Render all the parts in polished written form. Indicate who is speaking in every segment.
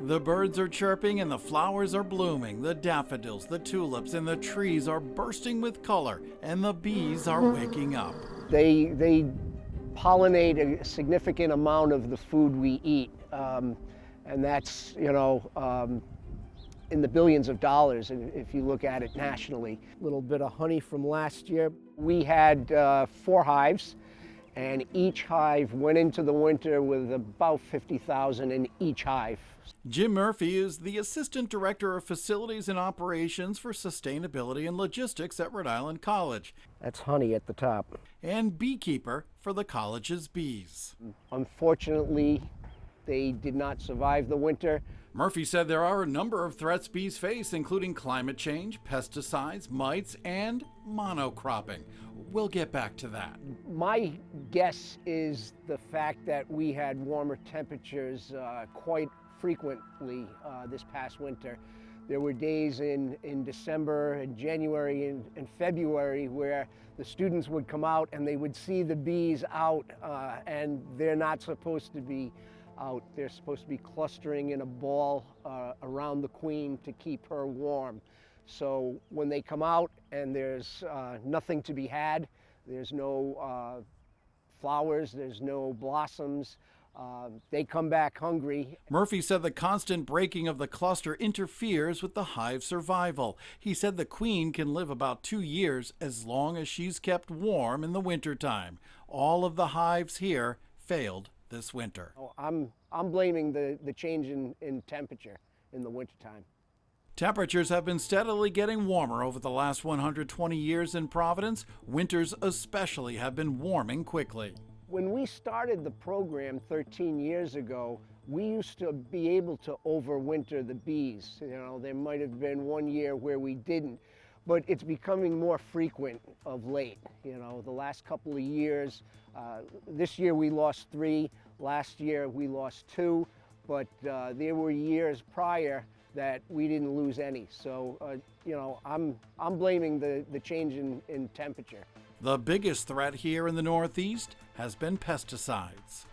Speaker 1: The birds are chirping and the flowers are blooming. The daffodils, the tulips, and the trees are bursting with color, and the bees are waking up.
Speaker 2: They pollinate a significant amount of the food we eat, and that's, in the billions of dollars if you look at it nationally. A little bit of honey from last year. We had 4 hives, and each hive went into the winter with about 50,000 in each hive.
Speaker 1: Jim Murphy is the Assistant Director of Facilities and Operations for Sustainability and Logistics at Rhode Island College.
Speaker 2: That's honey at the top.
Speaker 1: And beekeeper for the college's bees.
Speaker 2: Unfortunately, they did not survive the winter.
Speaker 1: Murphy said there are a number of threats bees face, including climate change, pesticides, mites, and monocropping. We'll get back to that.
Speaker 2: My guess is the fact that we had warmer temperatures quite frequently this past winter. There were days in December and January and February where the students would come out and they would see the bees out, and they're not supposed to be out. They're supposed to be clustering in a ball around the queen to keep her warm. So when they come out and there's nothing to be had, there's no flowers, there's no blossoms, they come back hungry.
Speaker 1: Murphy said the constant breaking of the cluster interferes with the hive's survival. He said the queen can live about 2 years as long as she's kept warm in the wintertime. All of the hives here failed this winter.
Speaker 2: I'm blaming the change in temperature in the wintertime.
Speaker 1: Temperatures have been steadily getting warmer over the last 120 years in Providence. Winters especially have been warming quickly.
Speaker 2: When we started the program 13 years ago, we used to be able to overwinter the bees. There might have been one year where we didn't, but it's becoming more frequent of late. The last couple of years, this year we lost 3, last year we lost 2, but there were years prior that we didn't lose any. So, I'm blaming the change in temperature.
Speaker 1: The biggest threat here in the Northeast has been pesticides.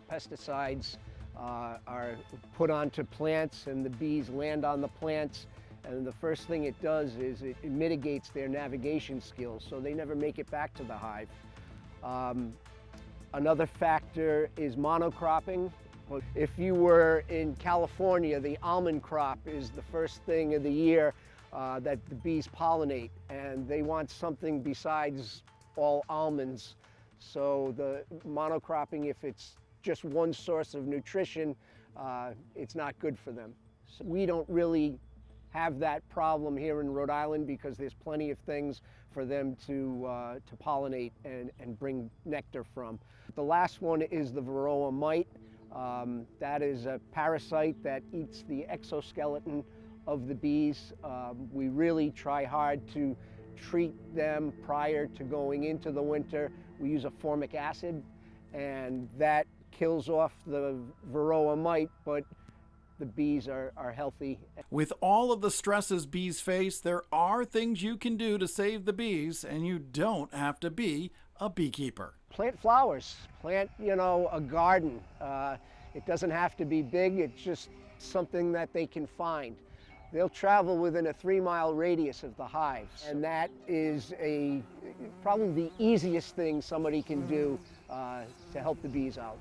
Speaker 2: Pesticides are put onto plants and the bees land on the plants, and the first thing it does is it mitigates their navigation skills, so they never make it back to the hive. Another factor is monocropping. If you were in California, the almond crop is the first thing of the year that the bees pollinate, and they want something besides all almonds. So the monocropping, if it's just one source of nutrition, it's not good for them. So we don't really have that problem here in Rhode Island because there's plenty of things for them to pollinate and bring nectar from. The last one is the varroa mite. That is a parasite that eats the exoskeleton of the bees. We really try hard to treat them prior to going into the winter. We use a formic acid, and that kills off the varroa mite, but the bees are healthy.
Speaker 1: With all of the stresses bees face, there are things you can do to save the bees, and you don't have to be a beekeeper.
Speaker 2: Plant flowers, plant, a garden. It doesn't have to be big, it's just something that they can find. They'll travel within a 3-mile radius of the hives, and that is probably the easiest thing somebody can do to help the bees out.